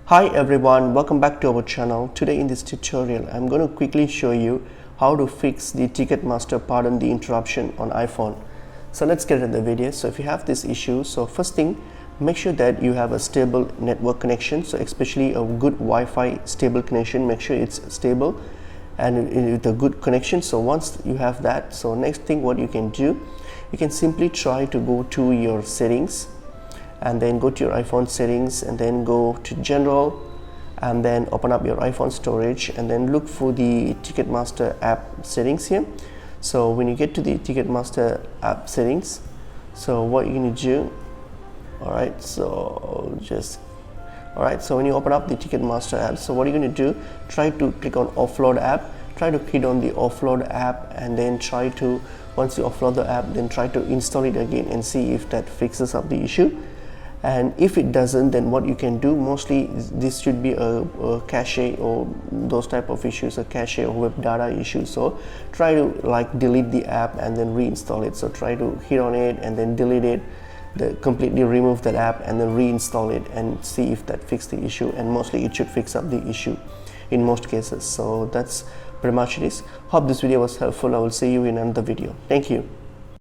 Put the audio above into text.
Hi everyone, welcome back to our channel. Today in this tutorial I'm going to quickly show you how to fix the Ticketmaster Pardon the Interruption on iPhone. So let's get into the video. So if you have this issue, so first thing, make sure that you have a stable network connection, so especially a good Wi-Fi stable connection. Make sure it's stable and with a good connection. So once you have that, so next thing what you can do, you can simply try to go to your settings and then go to your iPhone settings and then go to general and then open up your iPhone storage and then look for the Ticketmaster app settings here. So when you get to the Ticketmaster app settings, so what you're going to do, alright, so when you open up the Ticketmaster app, so what you're going to do, try to click on offload app, try to hit on the offload app and then try to, once you offload the app, then try to install it again and see if that fixes up the issue. And if it doesn't, then what you can do, mostly this should be a cache or those type of issues, a cache or web data issue. So try to like delete the app and then reinstall it. So try to hit on it and then delete it, completely remove that app and then reinstall it and see if that fixed the issue. And mostly it should fix up the issue in most cases. So that's pretty much it is. Hope this video was helpful. I will see you in another video. Thank you.